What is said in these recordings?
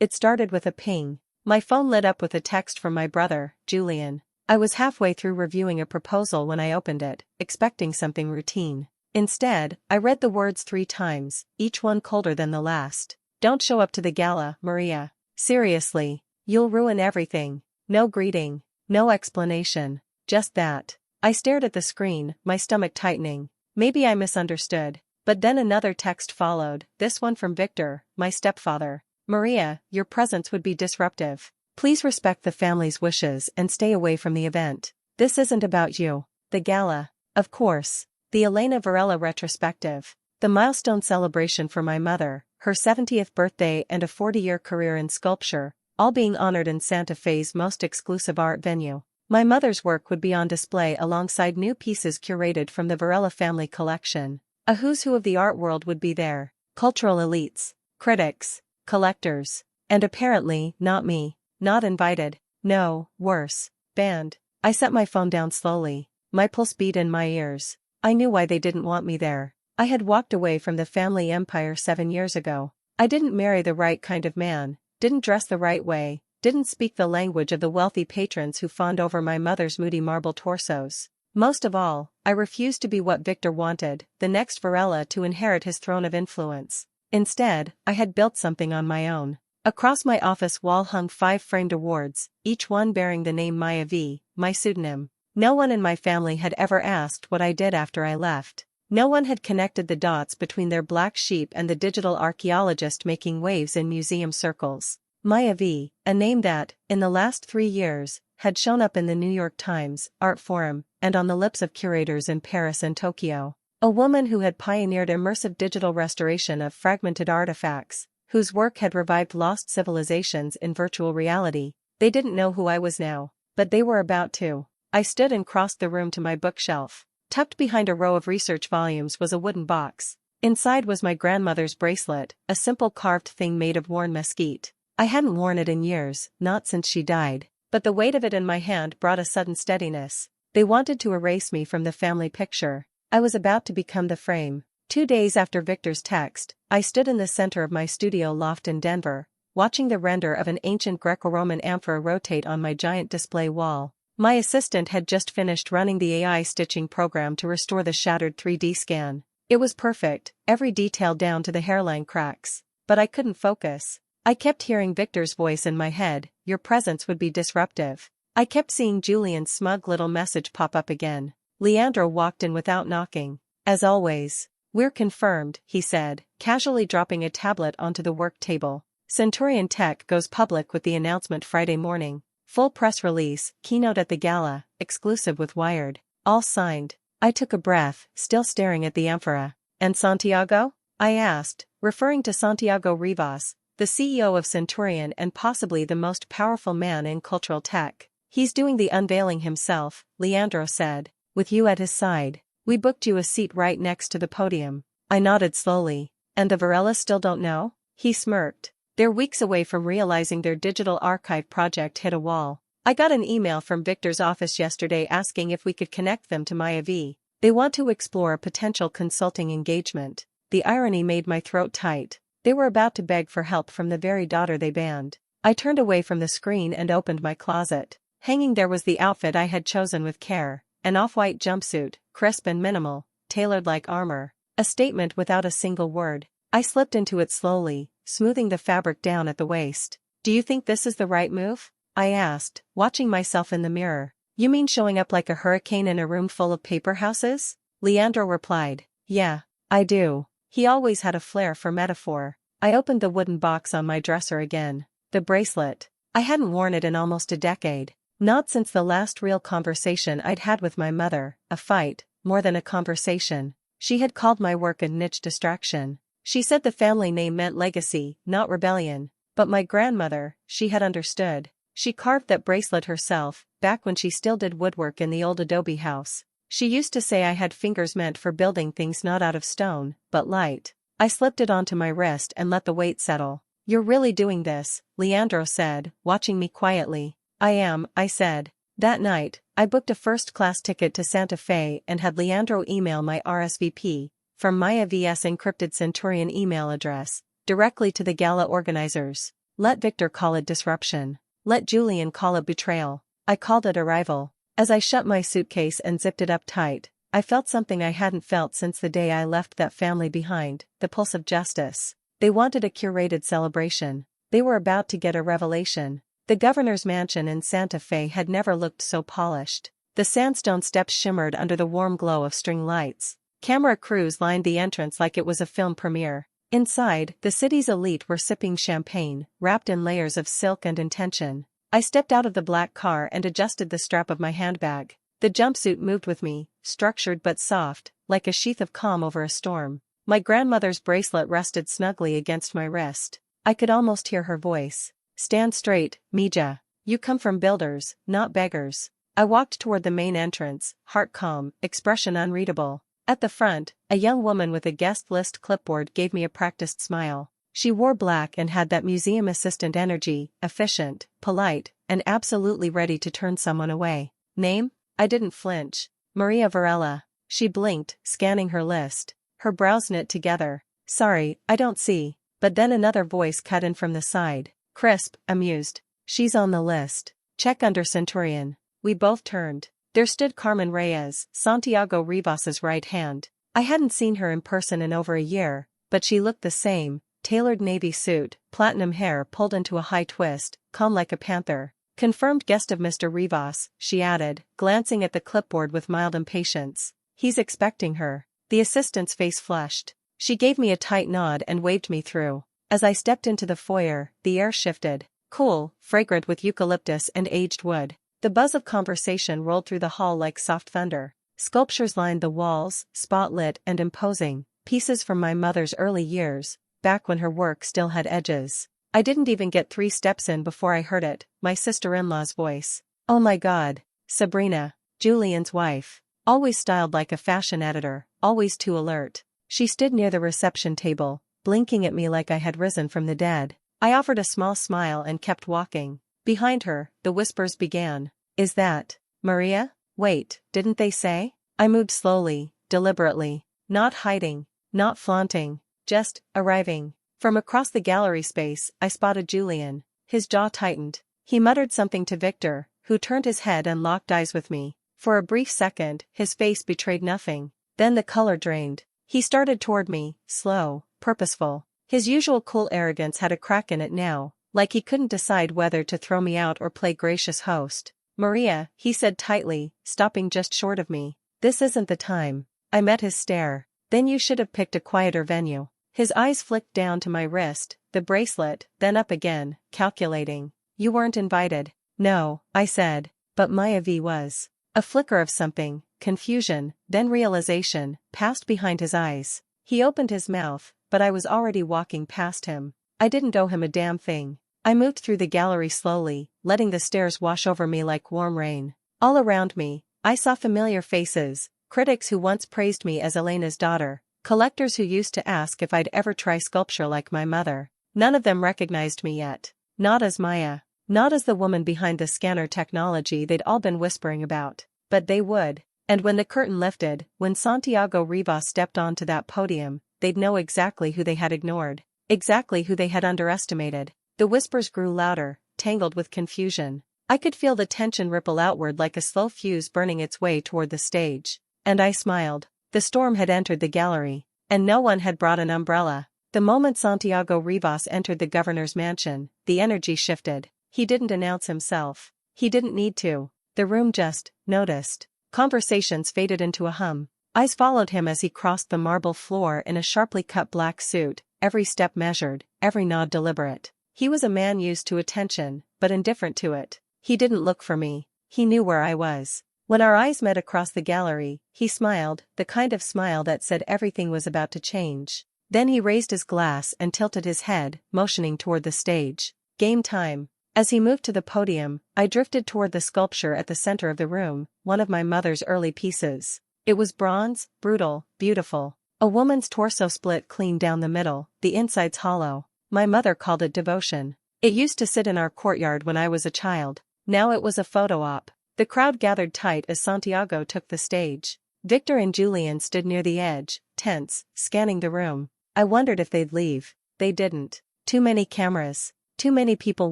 It started with a ping. My phone lit up with a text from my brother, Julian. I was halfway through reviewing a proposal when I opened it, expecting something routine. Instead, I read the words 3 times, each one colder than the last. Don't show up to the gala, Maria. Seriously. You'll ruin everything. No greeting. No explanation. Just that. I stared at the screen, my stomach tightening. Maybe I misunderstood. But then another text followed, this one from Victor, my stepfather. Maria, your presence would be disruptive. Please respect the family's wishes and stay away from the event. This isn't about you. The gala. Of course. The Elena Varela retrospective. The milestone celebration for my mother, her 70th birthday and a 40-year career in sculpture, all being honored in Santa Fe's most exclusive art venue. My mother's work would be on display alongside new pieces curated from the Varela family collection. A who's who of the art world would be there. Cultural elites, critics, collectors, and apparently, not me. Not invited. No, worse. Banned. I set my phone down slowly. My pulse beat in my ears. I knew why they didn't want me there. I had walked away from the family empire 7 years ago. I didn't marry the right kind of man, didn't dress the right way, didn't speak the language of the wealthy patrons who fawned over my mother's moody marble torsos. Most of all, I refused to be what Victor wanted, the next Varela to inherit his throne of influence. Instead, I had built something on my own. Across my office wall hung 5 framed awards, each one bearing the name Maya V, my pseudonym. No one in my family had ever asked what I did after I left. No one had connected the dots between their black sheep and the digital archaeologist making waves in museum circles. Maya V, a name that, in the last 3 years, had shown up in the New York Times, Art Forum, and on the lips of curators in Paris and Tokyo. A woman who had pioneered immersive digital restoration of fragmented artifacts, whose work had revived lost civilizations in virtual reality. They didn't know who I was now, but they were about to. I stood and crossed the room to my bookshelf. Tucked behind a row of research volumes was a wooden box. Inside was my grandmother's bracelet, a simple carved thing made of worn mesquite. I hadn't worn it in years, not since she died, but the weight of it in my hand brought a sudden steadiness. They wanted to erase me from the family picture. I was about to become the frame. 2 days after Victor's text, I stood in the center of my studio loft in Denver, watching the render of an ancient Greco-Roman amphora rotate on my giant display wall. My assistant had just finished running the AI stitching program to restore the shattered 3D scan. It was perfect, every detail down to the hairline cracks. But I couldn't focus. I kept hearing Victor's voice in my head, your presence would be disruptive. I kept seeing Julian's smug little message pop up again. Leandro walked in without knocking. As always. We're confirmed, he said, casually dropping a tablet onto the work table. Centurion Tech goes public with the announcement Friday morning. Full press release, keynote at the gala, exclusive with Wired. All signed. I took a breath, still staring at the amphora. And Santiago? I asked, referring to Santiago Rivas, the CEO of Centurion and possibly the most powerful man in cultural tech. He's doing the unveiling himself, Leandro said, with you at his side. We booked you a seat right next to the podium. I nodded slowly. And the Varelas still don't know? He smirked. They're weeks away from realizing their digital archive project hit a wall. I got an email from Victor's office yesterday asking if we could connect them to Maya V. They want to explore a potential consulting engagement. The irony made my throat tight. They were about to beg for help from the very daughter they banned. I turned away from the screen and opened my closet. Hanging there was the outfit I had chosen with care. An off-white jumpsuit, crisp and minimal, tailored like armor. A statement without a single word. I slipped into it slowly, smoothing the fabric down at the waist. Do you think this is the right move? I asked, watching myself in the mirror. You mean showing up like a hurricane in a room full of paper houses? Leandro replied. Yeah, I do. He always had a flair for metaphor. I opened the wooden box on my dresser again. The bracelet. I hadn't worn it in almost a decade. Not since the last real conversation I'd had with my mother, a fight, more than a conversation. She had called my work a niche distraction. She said the family name meant legacy, not rebellion. But my grandmother, she had understood. She carved that bracelet herself, back when she still did woodwork in the old adobe house. She used to say I had fingers meant for building things not out of stone, but light. I slipped it onto my wrist and let the weight settle. You're really doing this, Leandro said, watching me quietly. I am, I said. That night, I booked a first-class ticket to Santa Fe and had Leandro email my RSVP, from Maya vs encrypted Centurion email address, directly to the gala organizers. Let Victor call it disruption. Let Julian call it betrayal. I called it arrival. As I shut my suitcase and zipped it up tight, I felt something I hadn't felt since the day I left that family behind, the pulse of justice. They wanted a curated celebration. They were about to get a revelation. The governor's mansion in Santa Fe had never looked so polished. The sandstone steps shimmered under the warm glow of string lights. Camera crews lined the entrance like it was a film premiere. Inside, the city's elite were sipping champagne, wrapped in layers of silk and intention. I stepped out of the black car and adjusted the strap of my handbag. The jumpsuit moved with me, structured but soft, like a sheath of calm over a storm. My grandmother's bracelet rested snugly against my wrist. I could almost hear her voice. Stand straight, Mija. You come from builders, not beggars. I walked toward the main entrance, heart calm, expression unreadable. At the front, a young woman with a guest list clipboard gave me a practiced smile. She wore black and had that museum assistant energy, efficient, polite, and absolutely ready to turn someone away. Name? I didn't flinch. Maria Varela. She blinked, scanning her list. Her brows knit together. Sorry, I don't see. But then another voice cut in from the side. Crisp, amused. She's on the list. Check under Centurion. We both turned. There stood Carmen Reyes, Santiago Rivas's right hand. I hadn't seen her in person in over a year, but she looked the same, tailored navy suit, platinum hair pulled into a high twist, calm like a panther. Confirmed guest of Mr. Rivas, she added, glancing at the clipboard with mild impatience. He's expecting her. The assistant's face flushed. She gave me a tight nod and waved me through. As I stepped into the foyer, the air shifted. Cool, fragrant with eucalyptus and aged wood. The buzz of conversation rolled through the hall like soft thunder. Sculptures lined the walls, spotlit and imposing, pieces from my mother's early years, back when her work still had edges. I didn't even get 3 steps in before I heard it, my sister-in-law's voice. Oh my God, Sabrina, Julian's wife. Always styled like a fashion editor, always too alert. She stood near the reception table, blinking at me like I had risen from the dead. I offered a small smile and kept walking. Behind her, the whispers began. Is that Maria? Wait, didn't they say? I moved slowly, deliberately, not hiding, not flaunting, just arriving. From across the gallery space, I spotted Julian. His jaw tightened. He muttered something to Victor, who turned his head and locked eyes with me. For a brief second, his face betrayed nothing. Then the color drained. He started toward me, slow, purposeful. His usual cool arrogance had a crack in it now, like he couldn't decide whether to throw me out or play gracious host. Maria, he said tightly, stopping just short of me. This isn't the time. I met his stare. Then you should have picked a quieter venue. His eyes flicked down to my wrist, the bracelet, then up again, calculating. You weren't invited. No, I said, but Maya V was. A flicker of something, confusion, then realization, passed behind his eyes. He opened his mouth, but I was already walking past him. I didn't owe him a damn thing. I moved through the gallery slowly, letting the stairs wash over me like warm rain. All around me, I saw familiar faces, critics who once praised me as Elena's daughter, collectors who used to ask if I'd ever try sculpture like my mother. None of them recognized me yet. Not as Maya. Not as the woman behind the scanner technology they'd all been whispering about. But they would. And when the curtain lifted, when Santiago Rivas stepped onto that podium, they'd know exactly who they had ignored. Exactly who they had underestimated. The whispers grew louder, tangled with confusion. I could feel the tension ripple outward like a slow fuse burning its way toward the stage. And I smiled. The storm had entered the gallery. And no one had brought an umbrella. The moment Santiago Rivas entered the governor's mansion, the energy shifted. He didn't announce himself. He didn't need to. The room just noticed. Conversations faded into a hum. Eyes followed him as he crossed the marble floor in a sharply cut black suit, every step measured, every nod deliberate. He was a man used to attention, but indifferent to it. He didn't look for me. He knew where I was. When our eyes met across the gallery, he smiled, the kind of smile that said everything was about to change. Then he raised his glass and tilted his head, motioning toward the stage. Game time. As he moved to the podium, I drifted toward the sculpture at the center of the room, one of my mother's early pieces. It was bronze, brutal, beautiful. A woman's torso split clean down the middle, the insides hollow. My mother called it devotion. It used to sit in our courtyard when I was a child. Now it was a photo op. The crowd gathered tight as Santiago took the stage. Victor and Julian stood near the edge, tense, scanning the room. I wondered if they'd leave. They didn't. Too many cameras. Too many people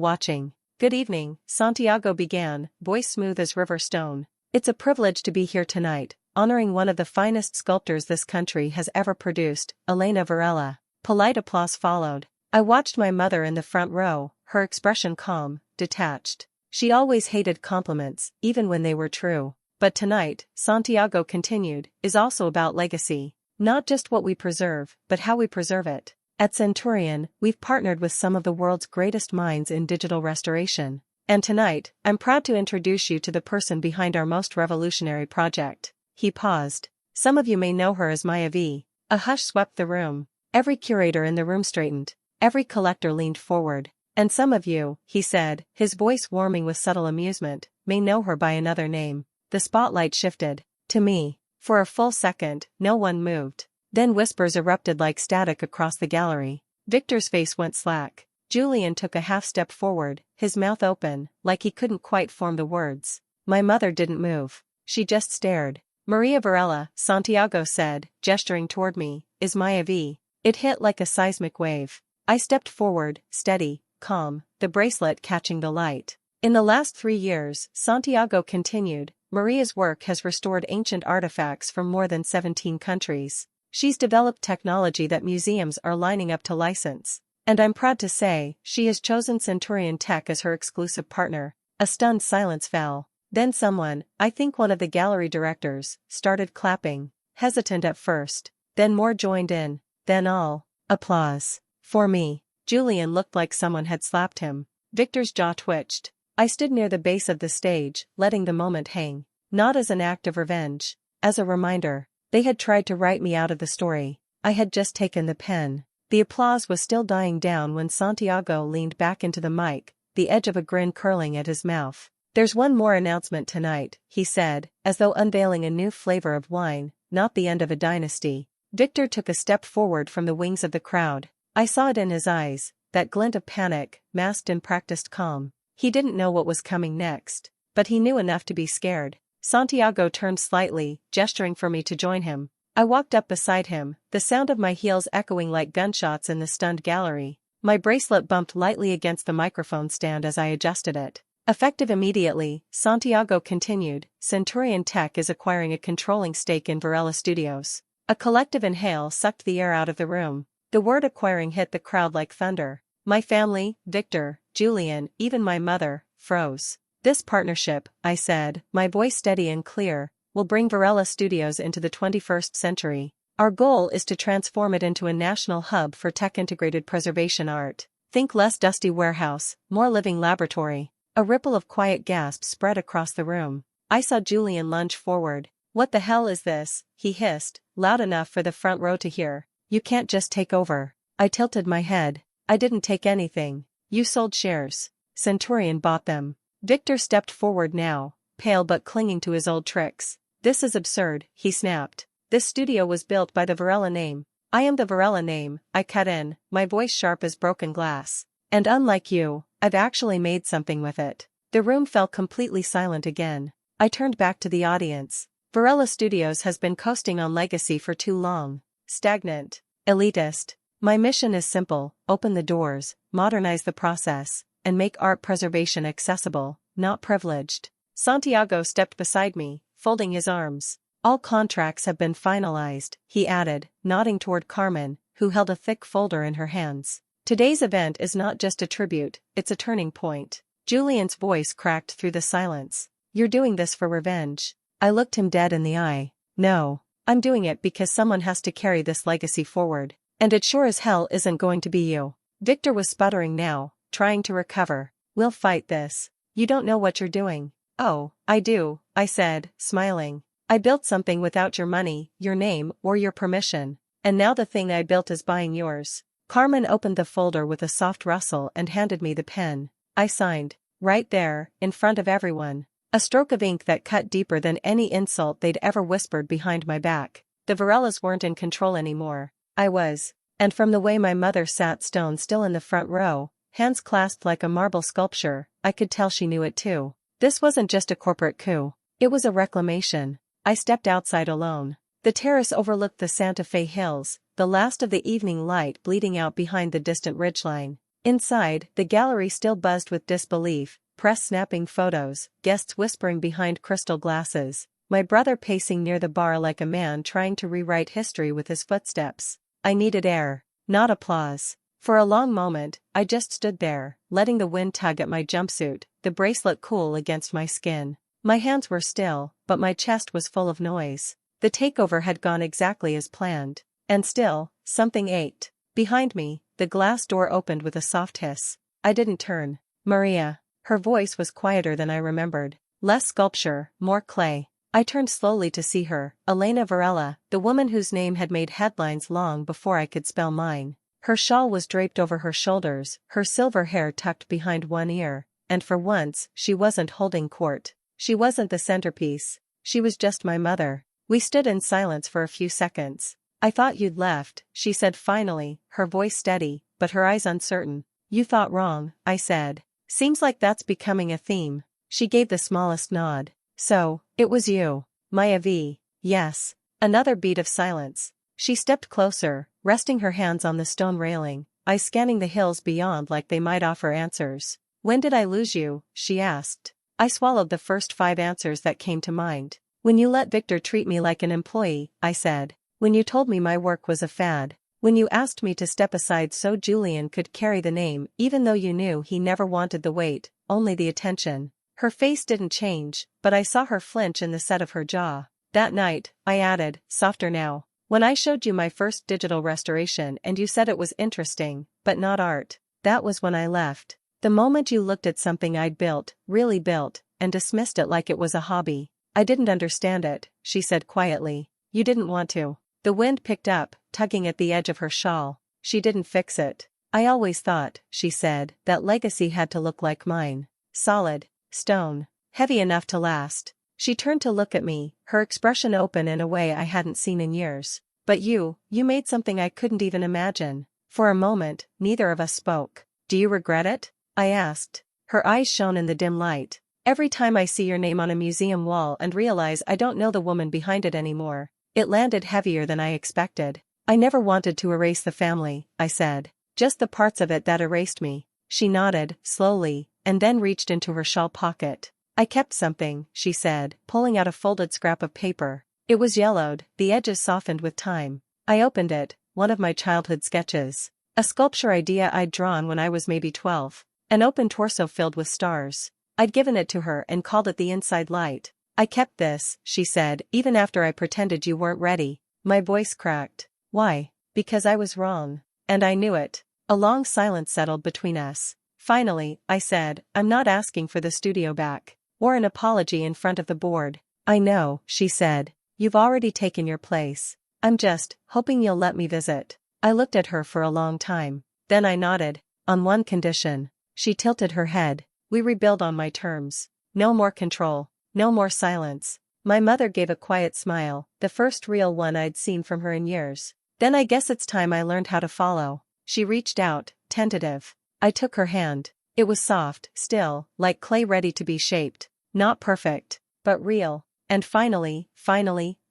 watching. Good evening, Santiago began, voice smooth as river stone. It's a privilege to be here tonight, honoring one of the finest sculptors this country has ever produced, Elena Varela. Polite applause followed. I watched my mother in the front row, her expression calm, detached. She always hated compliments, even when they were true. But tonight, Santiago continued, is also about legacy. Not just what we preserve, but how we preserve it. At Centurion, we've partnered with some of the world's greatest minds in digital restoration. And tonight, I'm proud to introduce you to the person behind our most revolutionary project. He paused. Some of you may know her as Maya V. A hush swept the room. Every curator in the room straightened. Every collector leaned forward. And some of you, he said, his voice warming with subtle amusement, may know her by another name. The spotlight shifted. To me. For a full second, no one moved. Then whispers erupted like static across the gallery. Victor's face went slack. Julian took a half step forward, his mouth open, like he couldn't quite form the words. My mother didn't move. She just stared. Maria Varela, Santiago said, gesturing toward me, is Maya V. It hit like a seismic wave. I stepped forward, steady, calm, the bracelet catching the light. In the last 3 years, Santiago continued, Maria's work has restored ancient artifacts from more than 17 countries. She's developed technology that museums are lining up to license. And I'm proud to say, she has chosen Centurion Tech as her exclusive partner. A stunned silence fell. Then someone, I think one of the gallery directors, started clapping, hesitant at first. Then more joined in. Then all. Applause. For me. Julian looked like someone had slapped him. Victor's jaw twitched. I stood near the base of the stage, letting the moment hang. Not as an act of revenge. As a reminder. They had tried to write me out of the story. I had just taken the pen. The applause was still dying down when Santiago leaned back into the mic, the edge of a grin curling at his mouth. There's one more announcement tonight, he said, as though unveiling a new flavor of wine, not the end of a dynasty. Victor took a step forward from the wings of the crowd. I saw it in his eyes, that glint of panic, masked in practiced calm. He didn't know what was coming next, but he knew enough to be scared. Santiago turned slightly, gesturing for me to join him. I walked up beside him, the sound of my heels echoing like gunshots in the stunned gallery. My bracelet bumped lightly against the microphone stand as I adjusted it. Effective immediately, Santiago continued, Centurion Tech is acquiring a controlling stake in Varela Studios. A collective inhale sucked the air out of the room. The word acquiring hit the crowd like thunder. My family, Victor, Julian, even my mother, froze. This partnership, I said, my voice steady and clear, will bring Varela Studios into the 21st century. Our goal is to transform it into a national hub for tech-integrated preservation art. Think less dusty warehouse, more living laboratory. A ripple of quiet gasps spread across the room. I saw Julian lunge forward. What the hell is this? He hissed, loud enough for the front row to hear. You can't just take over. I tilted my head. I didn't take anything. You sold shares. Centurion bought them. Victor stepped forward now, pale but clinging to his old tricks. This is absurd, he snapped. This studio was built by the Varela name. I am the Varela name, I cut in, my voice sharp as broken glass. And unlike you, I've actually made something with it. The room fell completely silent again. I turned back to the audience. Varela Studios has been coasting on legacy for too long. Stagnant. Elitist. My mission is simple, open the doors, modernize the process, and make art preservation accessible, not privileged. Santiago stepped beside me, folding his arms. All contracts have been finalized, he added, nodding toward Carmen, who held a thick folder in her hands. Today's event is not just a tribute, it's a turning point. Julian's voice cracked through the silence. You're doing this for revenge. I looked him dead in the eye. No, I'm doing it because someone has to carry this legacy forward. And it sure as hell isn't going to be you. Victor was sputtering now, trying to recover. We'll fight this. You don't know what you're doing. Oh, I do, I said, smiling. I built something without your money, your name, or your permission. And now the thing I built is buying yours. Carmen opened the folder with a soft rustle and handed me the pen. I signed. Right there, in front of everyone. A stroke of ink that cut deeper than any insult they'd ever whispered behind my back. The Varelas weren't in control anymore. I was. And from the way my mother sat stone still in the front row, hands clasped like a marble sculpture, I could tell she knew it too. This wasn't just a corporate coup. It was a reclamation. I stepped outside alone. The terrace overlooked the Santa Fe hills, the last of the evening light bleeding out behind the distant ridgeline. Inside, the gallery still buzzed with disbelief, press snapping photos, guests whispering behind crystal glasses, my brother pacing near the bar like a man trying to rewrite history with his footsteps. I needed air, not applause. For a long moment, I just stood there, letting the wind tug at my jumpsuit, the bracelet cool against my skin. My hands were still, but my chest was full of noise. The takeover had gone exactly as planned. And still, something ached. Behind me, the glass door opened with a soft hiss. I didn't turn. Maria. Her voice was quieter than I remembered. Less sculpture, more clay. I turned slowly to see her, Elena Varela, the woman whose name had made headlines long before I could spell mine. Her shawl was draped over her shoulders, her silver hair tucked behind one ear, and for once, she wasn't holding court. She wasn't the centerpiece. She was just my mother. We stood in silence for a few seconds. I thought you'd left, she said finally, her voice steady, but her eyes uncertain. You thought wrong, I said. Seems like that's becoming a theme. She gave the smallest nod. So, it was you. Maya V. Yes. Another beat of silence. She stepped closer, resting her hands on the stone railing, eyes scanning the hills beyond like they might offer answers. When did I lose you? She asked. I swallowed the first 5 answers that came to mind. When you let Victor treat me like an employee, I said. When you told me my work was a fad. When you asked me to step aside so Julian could carry the name even though you knew he never wanted the weight, only the attention. Her face didn't change, but I saw her flinch in the set of her jaw. That night, I added, softer now. When I showed you my first digital restoration and you said it was interesting, but not art, that was when I left. The moment you looked at something I'd built, really built, and dismissed it like it was a hobby. I didn't understand it, she said quietly. You didn't want to. The wind picked up, tugging at the edge of her shawl. She didn't fix it. I always thought, she said, that legacy had to look like mine. Solid, stone, heavy enough to last. She turned to look at me, her expression open in a way I hadn't seen in years. But you made something I couldn't even imagine. For a moment, neither of us spoke. Do you regret it? I asked. Her eyes shone in the dim light. Every time I see your name on a museum wall and realize I don't know the woman behind it anymore, it landed heavier than I expected. I never wanted to erase the family, I said. Just the parts of it that erased me. She nodded, slowly, and then reached into her shawl pocket. I kept something, she said, pulling out a folded scrap of paper. It was yellowed, the edges softened with time. I opened it, one of my childhood sketches. A sculpture idea I'd drawn when I was maybe 12. An open torso filled with stars. I'd given it to her and called it the inside light. I kept this, she said, even after I pretended you weren't ready. My voice cracked. Why? Because I was wrong. And I knew it. A long silence settled between us. Finally, I said, I'm not asking for the studio back. Or an apology in front of the board. I know, she said. You've already taken your place. I'm just hoping you'll let me visit. I looked at her for a long time. Then I nodded. On one condition. She tilted her head. We rebuild on my terms. No more control. No more silence. My mother gave a quiet smile, the first real one I'd seen from her in years. Then I guess it's time I learned how to follow. She reached out, tentative. I took her hand. It was soft, still, like clay ready to be shaped. Not perfect, but real. And finally,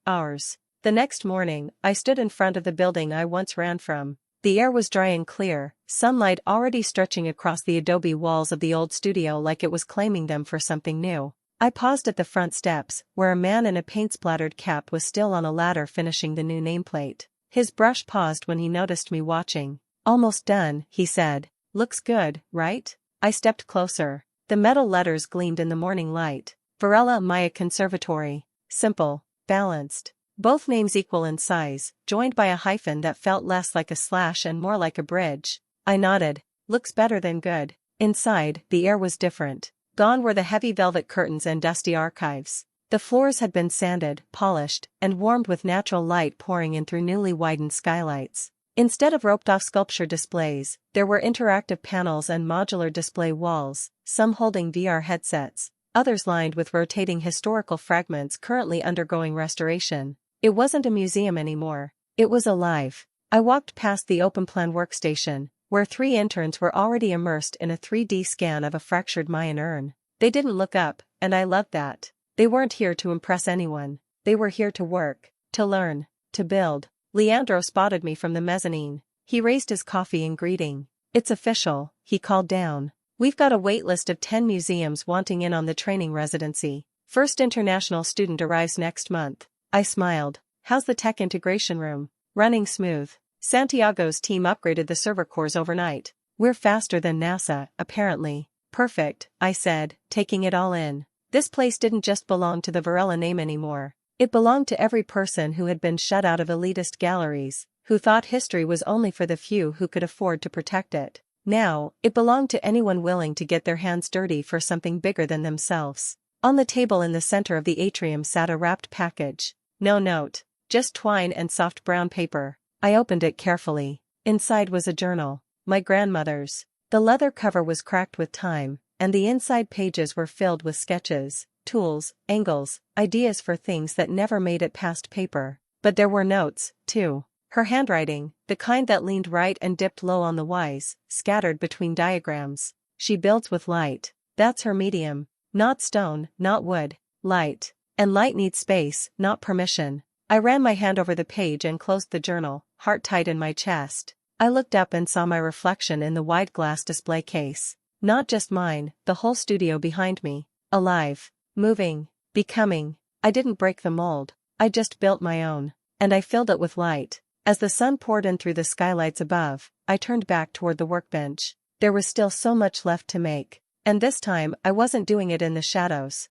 ours. The next morning, I stood in front of the building I once ran from. The air was dry and clear, sunlight already stretching across the adobe walls of the old studio like it was claiming them for something new. I paused at the front steps, where a man in a paint-splattered cap was still on a ladder finishing the new nameplate. His brush paused when he noticed me watching. Almost done, he said. Looks good, right? I stepped closer. The metal letters gleamed in the morning light. Varela Maya Conservatory. Simple, balanced. Both names equal in size, joined by a hyphen that felt less like a slash and more like a bridge. I nodded. Looks better than good. Inside, the air was different. Gone were the heavy velvet curtains and dusty archives. The floors had been sanded, polished, and warmed with natural light pouring in through newly widened skylights. Instead of roped-off sculpture displays, there were interactive panels and modular display walls, some holding VR headsets, others lined with rotating historical fragments currently undergoing restoration. It wasn't a museum anymore. It was alive. I walked past the open-plan workstation, where 3 interns were already immersed in a 3D scan of a fractured Mayan urn. They didn't look up, and I loved that. They weren't here to impress anyone. They were here to work, to learn, to build. Leandro spotted me from the mezzanine. He raised his coffee in greeting. It's official, he called down. We've got a wait list of 10 museums wanting in on the training residency. First international student arrives next month. I smiled. How's the tech integration room? Running smooth. Santiago's team upgraded the server cores overnight. We're faster than NASA, apparently. Perfect, I said, taking it all in. This place didn't just belong to the Varela name anymore. It belonged to every person who had been shut out of elitist galleries, who thought history was only for the few who could afford to protect it. Now, it belonged to anyone willing to get their hands dirty for something bigger than themselves. On the table in the center of the atrium sat a wrapped package. No note, just twine and soft brown paper. I opened it carefully. Inside was a journal, my grandmother's. The leather cover was cracked with time, and the inside pages were filled with sketches, tools, angles, ideas for things that never made it past paper. But there were notes, too. Her handwriting, the kind that leaned right and dipped low on the Y's, scattered between diagrams. She builds with light. That's her medium. Not stone, not wood. Light. And light needs space, not permission. I ran my hand over the page and closed the journal, heart tight in my chest. I looked up and saw my reflection in the wide glass display case. Not just mine, the whole studio behind me. Alive. Moving. Becoming. I didn't break the mold. I just built my own. And I filled it with light. As the sun poured in through the skylights above, I turned back toward the workbench. There was still so much left to make. And this time I wasn't doing it in the shadows.